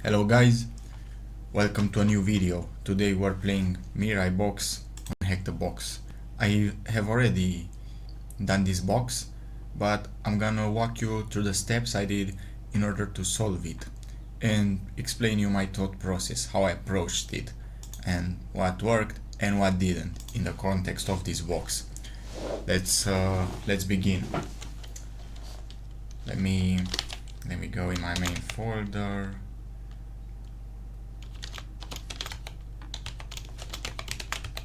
Hello guys, welcome to a new video. Today we're playing Mirai box on HackTheBox. I have already done this box, but I'm gonna walk you through the steps I did in order to solve it and explain you my thought process, how I approached it and what worked and what didn't in the context of this box. Let's begin. Let me go in my main folder.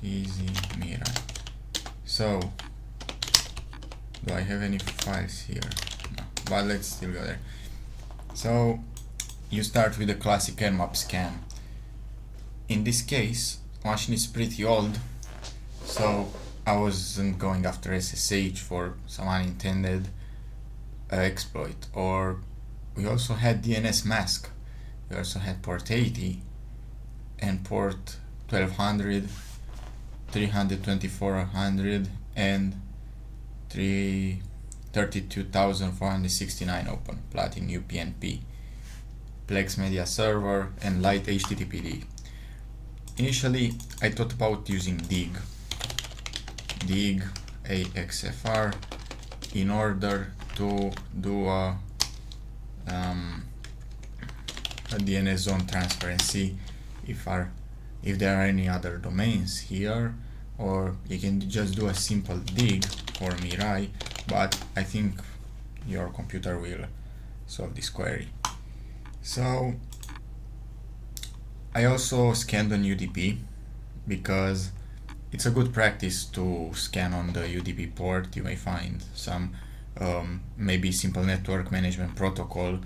Easy Mirai. So, do I have any files here? No, but let's still go there. So, you start with the classic nmap scan. In this case, machine is pretty old, so I wasn't going after SSH for some unintended exploit. Or we also had DNS mask. We also had port 80 and port 1200. 32400 and 32,469 open, Platin UPnP, Plex Media Server, and Light HTTPD. Initially, I thought about using dig AXFR in order to do a DNS zone transfer and see if there are any other domains here, or you can just do a simple dig for Mirai, but I think your computer will solve this query. So I also scanned on UDP because it's a good practice to scan on the UDP port. You may find some maybe simple network management protocol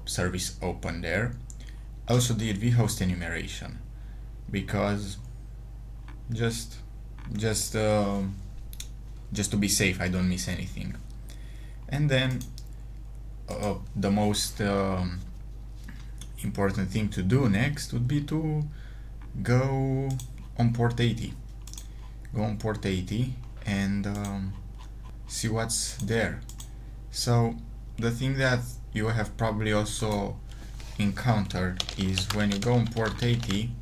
service open there. I also did vhost enumeration because just to be safe, I don't miss anything. And then the most important thing to do next would be to go on port 80. Go on port 80 and see what's there. So the thing that you have probably also encountered is when you go on port 80,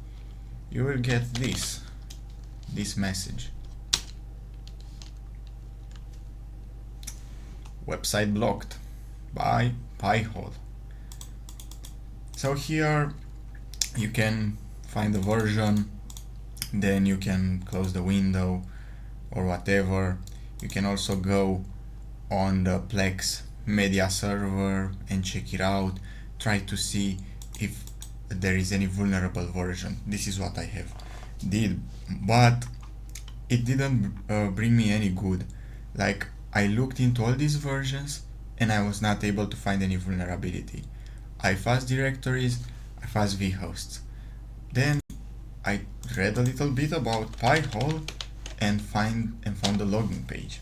you will get this message: website blocked by Pi-hole. So here you can find the version, then you can close the window or whatever. You can also go on the Plex Media Server and check it out, try to see if there is any vulnerable version. This is what I have did, but it didn't bring me any good. Like, I looked into all these versions and I was not able to find any vulnerability. I fuzzed directories, I fuzzed vhosts. Then I read a little bit about Pi-hole and found the login page.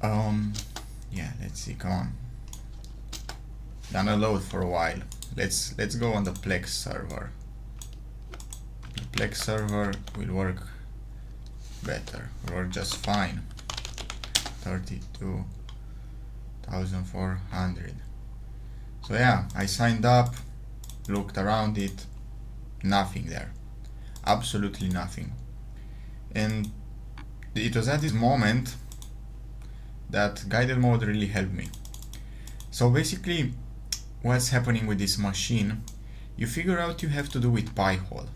Yeah, let's see, come on. Gonna load for a while. Let's go on the Plex server. The Plex server will work better, will work just fine. 32,400. So yeah, I signed up, looked around it, nothing there, absolutely nothing. And it was at this moment that guided mode really helped me. So basically, what's happening with this machine, you figure out you have to do with Pi-hole.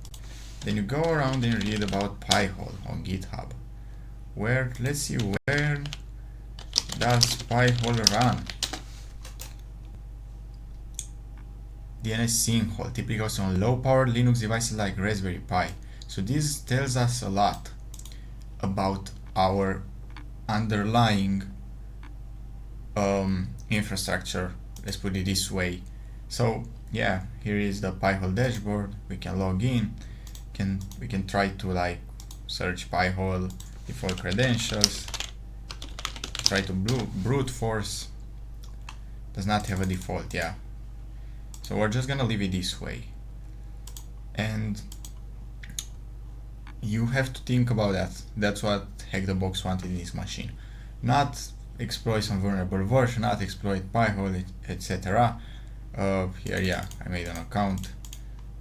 Then you go around and read about Pi-hole on GitHub. Let's see, where does Pi-hole run? DNS sinkhole, typically also on low-powered Linux devices like Raspberry Pi. So this tells us a lot about our underlying infrastructure, let's put it this way. So yeah, here is the Pi-hole dashboard. We can log in, we can try to like search Pi-hole default credentials, try to brute force. Does not have a default, yeah. So we're just gonna leave it this way. And you have to think about that. That's what HackTheBox wanted in this machine. Not exploit some vulnerable version, not exploit Pi-hole, etc. Here, yeah, I made an account,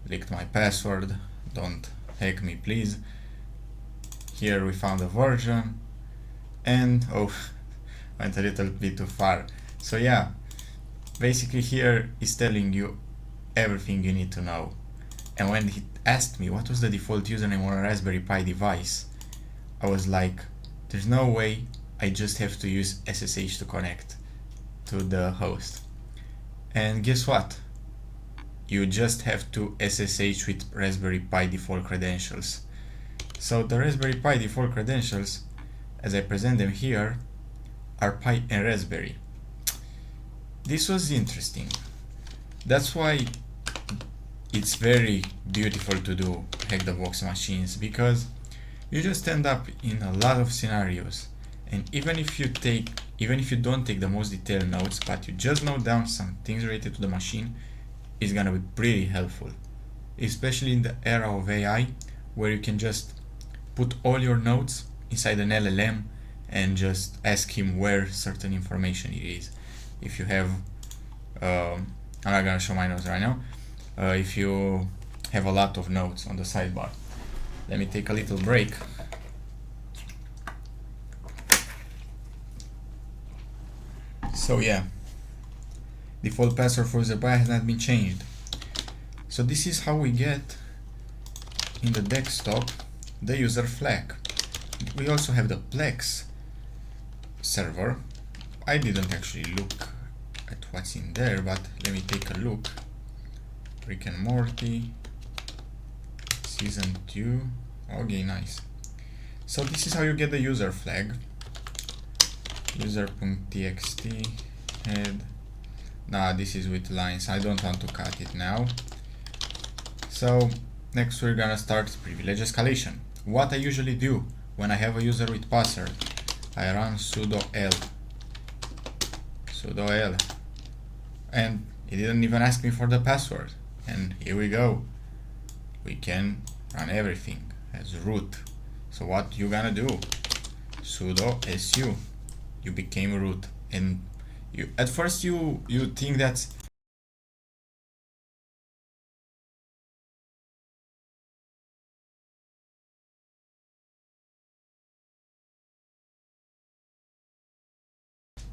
leaked my password, don't hack me please. Here we found a version, and oh, went a little bit too far. So yeah, basically here is telling you everything you need to know. And when he asked me what was the default username on a Raspberry Pi device, I was like, there's no way I just have to use SSH to connect to the host. And guess what? You just have to SSH with Raspberry Pi default credentials. So the Raspberry Pi default credentials, as I present them here, are Pi and Raspberry. This was interesting. That's why it's very beautiful to do HackTheBox machines, because you just end up in a lot of scenarios, and even if you don't take the most detailed notes, but you just note down some things related to the machine, it's gonna be pretty helpful, especially in the era of AI, where you can just put all your notes inside an LLM and just ask him where certain information is. If you have, I'm not gonna show my notes right now. If you have a lot of notes on the sidebar. Let me take a little break. So yeah, default password for the Pi has not been changed. So this is how we get in the desktop the user flag. We also have the Plex server. I didn't actually look at what's in there, but let me take a look. Rick and Morty, season 2. Okay, nice. So this is how you get the user flag. User.txt head. Nah, this is with lines. I don't want to cut it now. So next we're gonna start privilege escalation. What I usually do when I have a user with password, I run sudo l, and it didn't even ask me for the password. And here we go. We can run everything as root. So what you gonna do? Sudo su. You became root, and you at first you think that's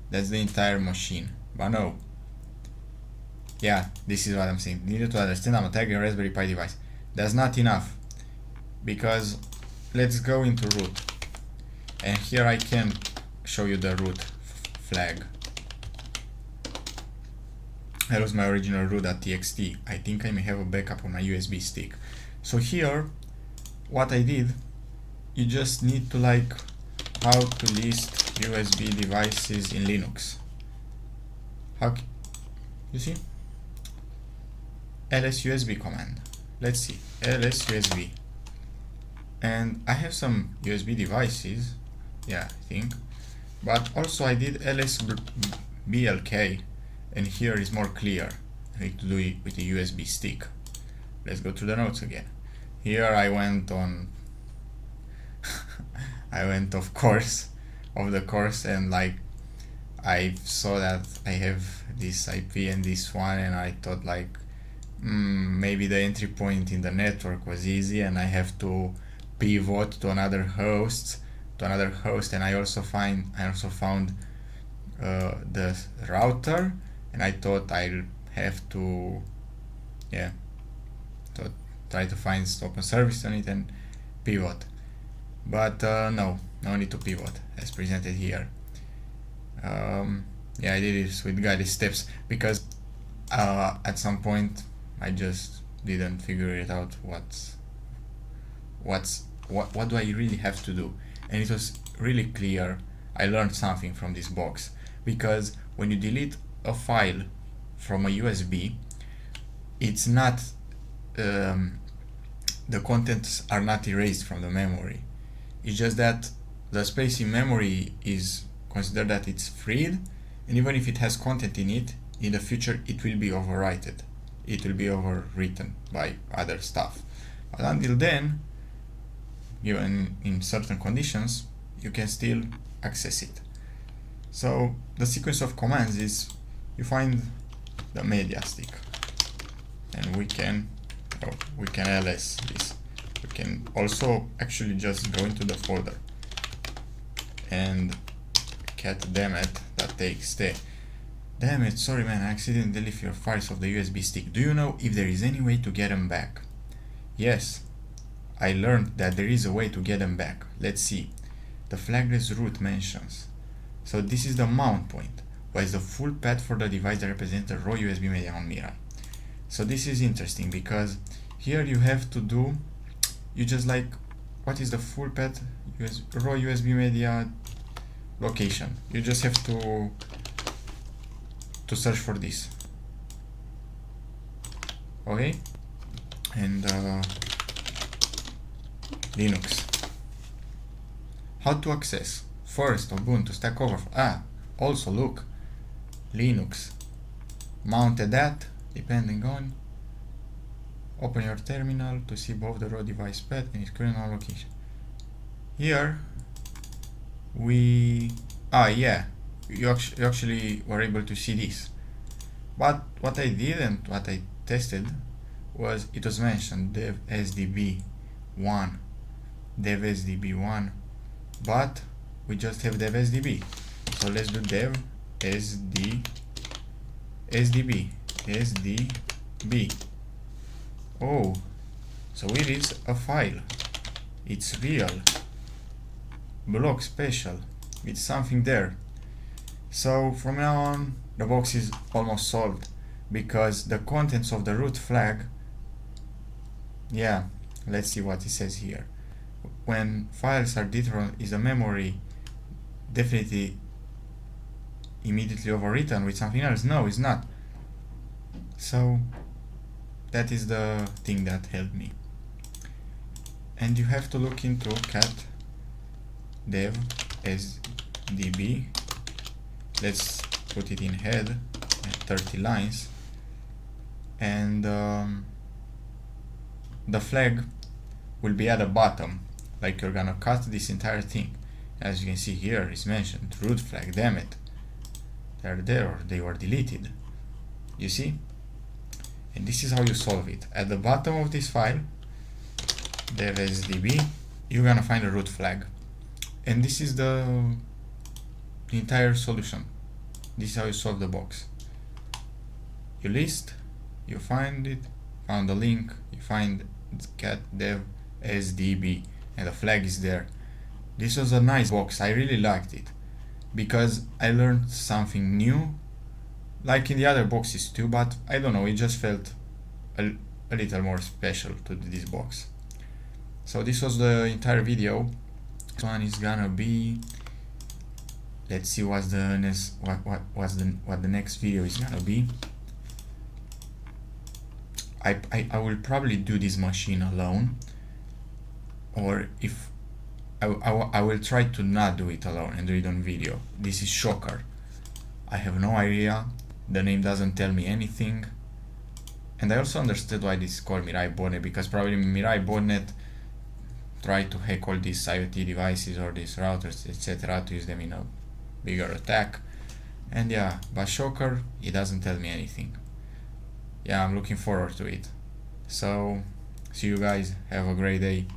the entire machine, but no. Yeah, this is what I'm saying. Needed to understand I'm attacking a Raspberry Pi device. That's not enough, because let's go into root, and here I can show you the root flag. That was my original root.txt. I think I may have a backup on my USB stick. So here, what I did, you just need to like how to list USB devices in Linux. You see? lsusb command. Let's see, lsusb. And I have some USB devices, yeah, I think. But also I did lsblk, and here is more clear. I need to do it with a USB stick. Let's go through the notes again. Here I went on I went of the course, and like I saw that I have this IP and this one, and I thought like maybe the entry point in the network was easy, and I have to pivot to another host, and I also found the router, and I thought I'll have to try to find open service on it and pivot, but no need to pivot as presented here. Yeah, I did this with guided steps because at some point I just didn't figure it out what do I really have to do, and it was really clear. I learned something from this box, because when you delete a file from a USB, it's not the contents are not erased from the memory. It's just that the space in memory is considered that it's freed, and even if it has content in it, in the future it will be overwritten. It will be overwritten by other stuff. But until then, even in certain conditions, you can still access it. So the sequence of commands is, you find the media stick, and we can ls this. We can also actually just go into the folder and cat dammit.txt. Damn it, sorry man, I accidentally deleted your files of the USB stick. Do you know if there is any way to get them back? Yes, I learned that there is a way to get them back. Let's see. The flagless root mentions. So this is the mount point, where is the full path for the device that represents the raw USB media on Mirai. So this is interesting because here you have to do, you just like, what is the full path raw USB media location? You just have to search for this. Okay, and Linux. How to access? First, Ubuntu, Stack Overflow. Also look, Linux. Mounted at, depending on. Open your terminal to see both the raw device path and its current location. Here, yeah, you actually were able to see this. But what I did and what I tested was, it was mentioned dev sdb1, but we just have dev sdb. So let's do dev sdb. Oh, so it is a file. It's real. Block special. It's something there. So from now on, the box is almost solved, because the contents of the root flag, yeah, let's see what it says here. When files are different, is the memory definitely immediately overwritten with something else? No, it's not. So that is the thing that helped me. And you have to look into cat dev sdb. Let's put it in head at 30 lines, and the flag will be at the bottom, like you're gonna cut this entire thing. As you can see here, it's mentioned root flag. Damn it, they're there, or they were deleted. You see? And this is how you solve it. At the bottom of this file, dev sdb, you're gonna find a root flag, and this is the entire solution. This is how you solve the box. You list, you find it, found the link, you find cat dev sdb, and the flag is there. This was a nice box. I really liked it because I learned something new, like in the other boxes too, but I don't know, it just felt a little more special to this box. So this was the entire video. This one is gonna be, let's see what's the next, what the next video is gonna be. I will probably do this machine alone, or if I will try to not do it alone and do it on video. This is Shocker. I have no idea. The name doesn't tell me anything. And I also understood why this is called Mirai botnet, because probably Mirai botnet tried to hack all these IoT devices or these routers, etc., to use them in a bigger attack. And yeah, but Shocker, it doesn't tell me anything. Yeah, I'm looking forward to it. So see you guys, have a great day.